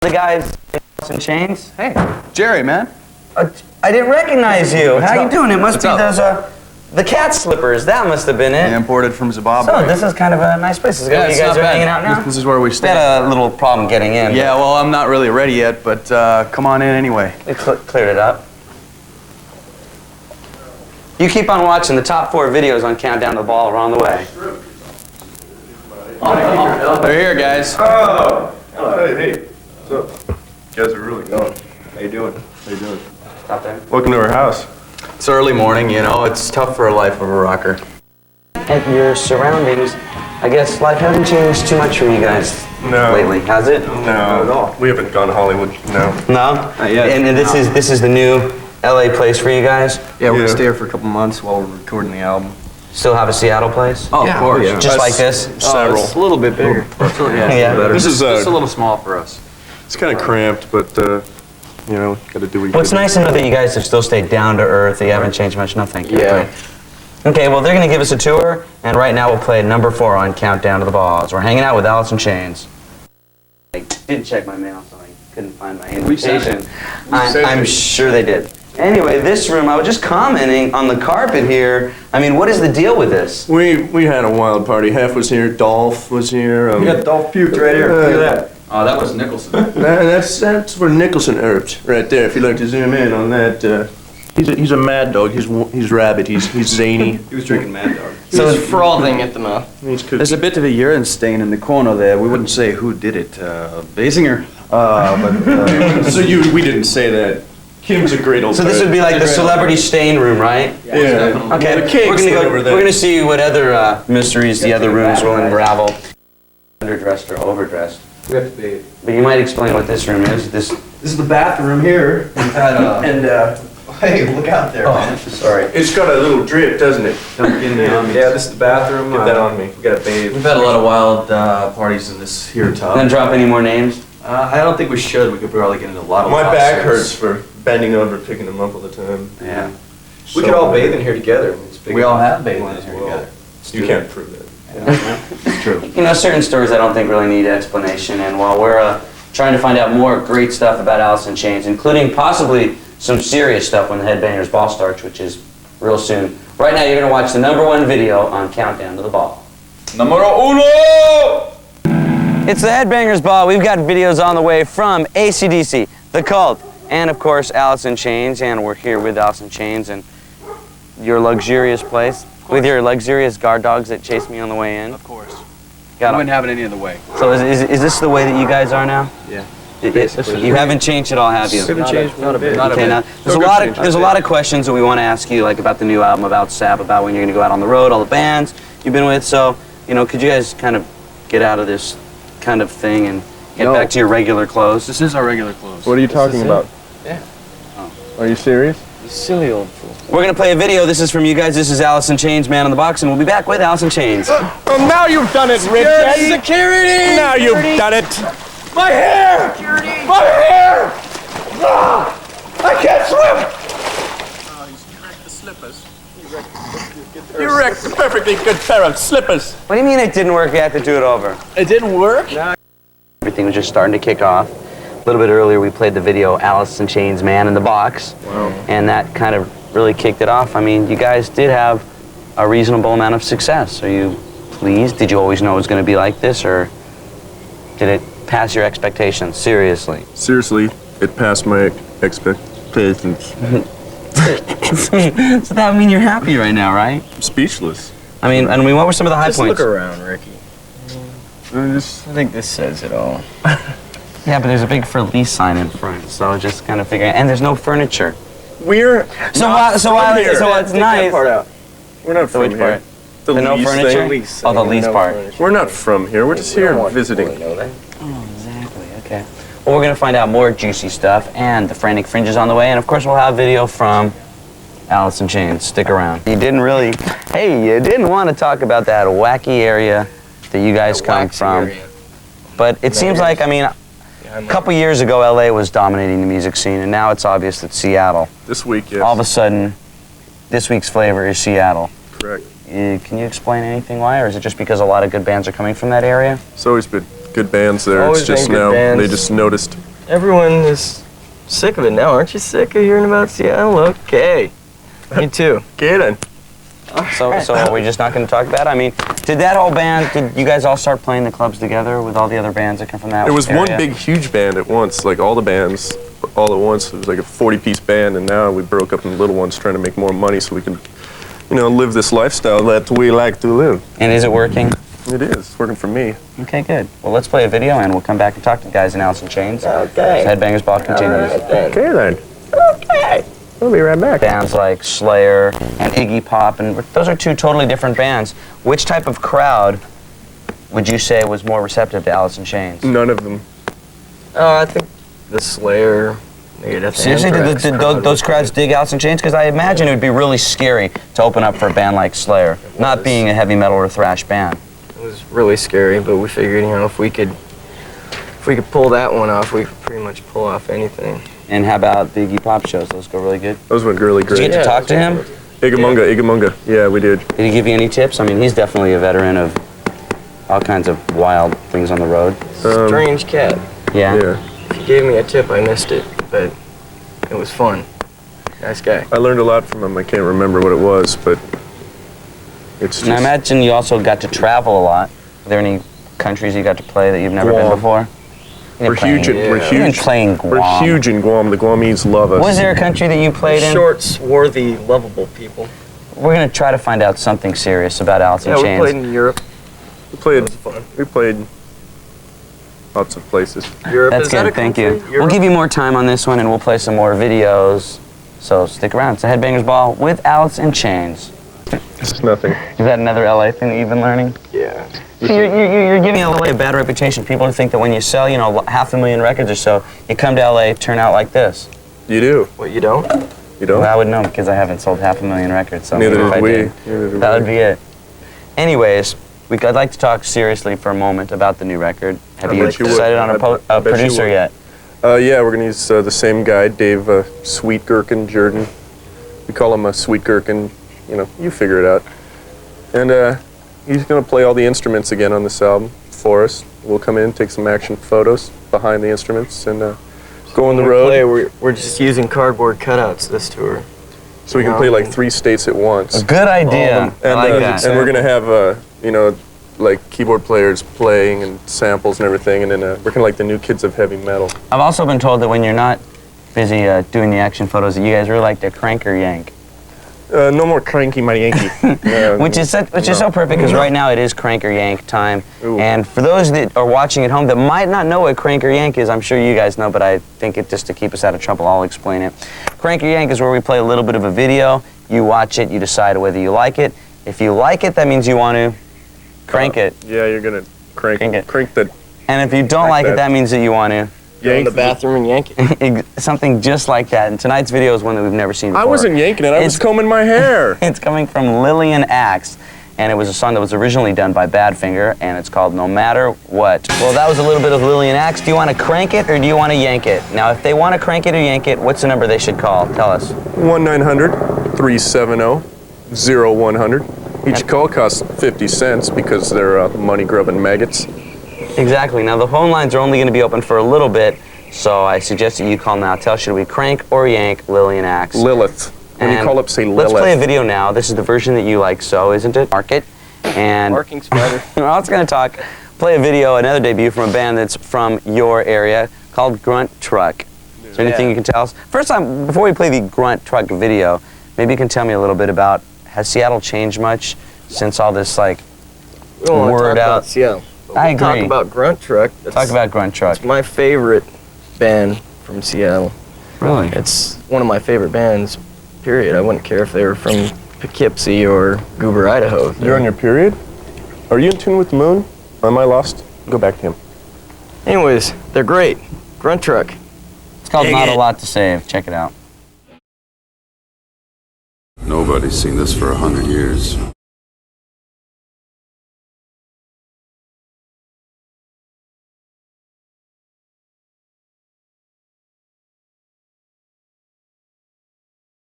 The guys in Chains. Hey, Jerry, man. I didn't recognize you. How you doing? It must What's be up? those the cat slippers. That must have been it. Yeah, imported from Zimbabwe. So this is kind of a nice place. This is Yeah, you it's guys not are bad. hanging out now. This is where we We stay. had a little problem getting in. Yeah, well, I'm not really ready yet, but come on in anyway. We cleared it up. You keep on watching. The top 4 videos on Countdown to the Ball are on the way. They're here, guys. Oh, hey. What's up? You guys are really going. How you doing? How you doing? Stop there. Welcome to our house. It's early morning, you know. It's tough for a life of a rocker. At your surroundings, I guess life hasn't changed too much for you guys lately, has it? No, not at all. We haven't gone to Hollywood. No. No? Not yet. And this is the new LA place for you guys? Yeah, we're Yeah. gonna stay here for a couple months while we're recording the album. Still have a Seattle place? Oh, of course. yeah. Just like this? Several. It's a little bit bigger. Yeah. Better. This is, just a little small for us. It's kind of cramped, but, you know, gotta do what you Well, it's gotta nice to know that you guys have still stayed down to earth, that you haven't changed much. No, thank you. Yeah. Okay, well, they're going to give us a tour, and right now we'll play number 4 on Countdown to the Balls. We're hanging out with Alice in Chains. I didn't check my mail, so I couldn't find my invitation. I'm sure they did. Anyway, this room, I was just commenting on the carpet here. I mean, what is the deal with this? We had a wild party. Hef was here, Dolph was here. We got Dolph puked right here. Look at that. Oh, that was Nicholson. That's where Nicholson erped, right there. If you'd like to zoom in on that, he's a mad dog. He's rabid. He's zany. He was drinking Mad Dog. So it's frothing at the mouth. He's cookie. There's a bit of a urine stain in the corner there. We wouldn't say who did it. Basinger. So we didn't say that. Kim's a great old. So this would be like the celebrity stain room, right? Yeah. Okay, The cake's over there. we're gonna see what other mysteries the other rooms will unravel. Underdressed or overdressed. We have to be. But you might explain what this room is. This This is the bathroom here. We've had hey, look out there, man. sorry. It's got a little drip, doesn't it? Yeah, this is the bathroom. Get that on me. We gotta bathe. We've had a lot of wild parties in this here tub. Gonna drop any more names? I don't think we should. We could probably get into a lot of My back lawsuits. hurts for bending over, picking them up all the time. Yeah. We could all bathe in here together. It's big We all enough. have bathed Might in as here well. together. You can't prove that. It's true. You know, certain stories I don't think really need explanation, and while we're trying to find out more great stuff about Alice in Chains, including possibly some serious stuff when the Headbangers Ball starts, which is real soon. Right now, you're going to watch the #1 video on Countdown to the Ball. Numero uno! It's the Headbangers Ball. We've got videos on the way from AC/DC, The Cult, and of course, Alice in Chains, and we're here with Alice in Chains and your luxurious place, with your luxurious guard dogs that chased me on the way in. Of course. Got We 'em. wouldn't have it any other way. So is this the way that you guys are now? Yeah. You haven't changed at all, have you? Haven't changed not a bit. Not a Okay, bit. now there's a lot of questions that we want to ask you, like about the new album, about Sap, about when you're going to go out on the road, all the bands you've been with. So, you know, could you guys kind of get out of this kind of thing and get back to your regular clothes? This is our regular clothes. What are you talking about? Yeah. Are you serious? You silly old fool. We're going to play a video. This is from you guys. This is Alice in Chains, Man in the Box, and we'll be back with Alice in Chains. Oh, now you've done it, Richard. Security! Now you've done it. My hair! Security! My hair! Ah, I can't swim! You wrecked a perfectly good pair of slippers. What do you mean it didn't work? We have to do it over. It didn't work? Everything was just starting to kick off. A little bit earlier, we played the video Alice in Chains, Man in the Box. Wow. And that kind of really kicked it off. I mean, you guys did have a reasonable amount of success. Are you pleased? Did you always know it was going to be like this, or did it pass your expectations? Seriously. Seriously, it passed my expectations. So that mean you're happy right now, right? I'm speechless. I mean, what were some of the high Just points? look around, Ricky. I think this says it all. Yeah, but there's a big for lease sign in front, so just kind of figuring. And there's no furniture. We're So not so from here. it's Take nice. that part out. We're not So from which here. part? The The no lease furniture? thing. Oh, the lease part. We're not from here. We're just here visiting. Oh, exactly. Okay. Well, we're gonna find out more juicy stuff, and the Frantic Fringe is on the way, and of course we'll have video from Alice in Chains. Stick around. You didn't want to talk about that wacky area that you guys come from, but it seems like, I mean, a couple years ago LA was dominating the music scene, and now it's obvious that Seattle. This week, yes. All of a sudden, this week's flavor is Seattle. Correct. Can you explain anything why, or is it just because a lot of good bands are coming from that area? It's always been good bands there. Always It's just been good now bands. they just noticed Everyone is sick of it now. Aren't you sick of hearing about Seattle? Okay. Me too. Okay then. So are we just not going to talk about it? I mean, did that whole band, did you guys all start playing the clubs together with all the other bands that come from that It was area? one big, huge band at once, like all the bands, all at once. It was like a 40-piece band, and now we broke up into little ones trying to make more money so we can, you know, live this lifestyle that we like to live. And is it working? It is. It's working for me. Okay, good. Well, let's play a video and we'll come back and talk to the guys in Alice in Chains. Okay. Headbangers Ball continues. Okay then. Okay. We'll be right back. Bands like Slayer and Iggy Pop, and those are two totally different bands. Which type of crowd would you say was more receptive to Alice in Chains? None of them. Oh, I think the Slayer. Seriously, did those crowds dig Alice in Chains? Because I imagine it would be really scary to open up for a band like Slayer, not being a heavy metal or thrash band. It was really scary, but we figured, you know, if we could pull that one off, we could pretty much pull off anything. And how about the Iggy Pop shows? Those go really good? Those went really great. Did you get to talk to him? Igamunga. Yeah, we did. Did he give you any tips? I mean, he's definitely a veteran of all kinds of wild things on the road. Strange cat. Yeah? Yeah. If he gave me a tip, I missed it, but it was fun. Nice guy. I learned a lot from him. I can't remember what it was, but it's just... And I imagine you also got to travel a lot. Are there any countries you got to play that you've never been Guam. before? We're huge in Guam. We're huge in Guam. The Guamese love us. Was there a country that you played in? Short, swarthy, lovable people. We're going to try to find out something serious about Alice in Yeah, we Chains. played in Europe. We played. That was fun. We played lots of places. Europe, That's is that good, a thank country? you. We'll Europe? give you more time on this one and we'll play some more videos. So stick around. It's a Headbangers Ball with Alice in Chains. It's nothing. Is that another LA thing that you've been learning? Yeah. You're giving LA a bad reputation. People think that when you sell, you know, 500,000 records or so, you come to LA, turn out like this. You do. What, you don't? You don't? Well, I would know because I haven't sold 500,000 records. So Neither maybe if did I we. did, Neither did that we. would be it. Anyways, I'd like to talk seriously for a moment about the new record. Have I you bet you would. decided on I bet you producer would. yet? Yeah, we're gonna use the same guy, Dave Sweet Gherkin Jordan. We call him a Sweet Gherkin. You know, you figure it out. And he's gonna play all the instruments again on this album for us. We'll come in, take some action photos behind the instruments, and go on the road. We're just using cardboard cutouts this tour. So we can play like 3 states at once. Good idea. And, I like that. and we're gonna have you know, like keyboard players playing and samples and everything, and then we're kind of like the new kids of heavy metal. I've also been told that when you're not busy doing the action photos, that you guys really like to crank or yank. No more cranky my Yankee. Which is so perfect because right now it is crank or yank time. Ooh. And for those that are watching at home that might not know what crank or yank is, I'm sure you guys know, but I think just to keep us out of trouble, I'll explain it. Crank or yank is where we play a little bit of a video. You watch it, you decide whether you like it. If you like it, that means you want to crank it. Yeah, you're gonna crank it. Crank the And if you don't like it, that means that you want to Go in the bathroom and yank it. something just like that. And tonight's video is one that we've never seen before. I wasn't yanking it. I was combing my hair. It's coming from Lillian Axe, and it was a song that was originally done by Badfinger, and it's called No Matter What. Well, that was a little bit of Lillian Axe. Do you want to crank it or do you want to yank it? Now, if they want to crank it or yank it, what's the number they should call? Tell us. 1-900-370-0100. Each call costs 50 cents because they're money-grubbing maggots. Exactly. Now, the phone lines are only going to be open for a little bit, so I suggest that you call now. Tell, should we crank or yank Lillian Axe? Lilith. When you call up, say Lilith. Let's play a video now. This is the version that you like, so isn't it? Mark it. And Marking spider. well, it's going to play a video, another debut from a band that's from your area called Grunt Truck. Is there anything you can tell us? First time, before we play the Grunt Truck video, maybe you can tell me a little bit about, has Seattle changed much since all this, like, We don't want to word talk out? about Seattle. But I we'll talk agree. about Grunt Truck. Talk about Grunt Truck. It's my favorite band from Seattle. Really? It's one of my favorite bands, period. I wouldn't care if they were from Poughkeepsie or Goober, Idaho. You're on your period? Are you in tune with the moon? Or am I lost? Go back to him. Anyways, they're great. Grunt Truck. It's called Dig Not it. a Lot to Save. Check it out. Nobody's seen this for 100 years.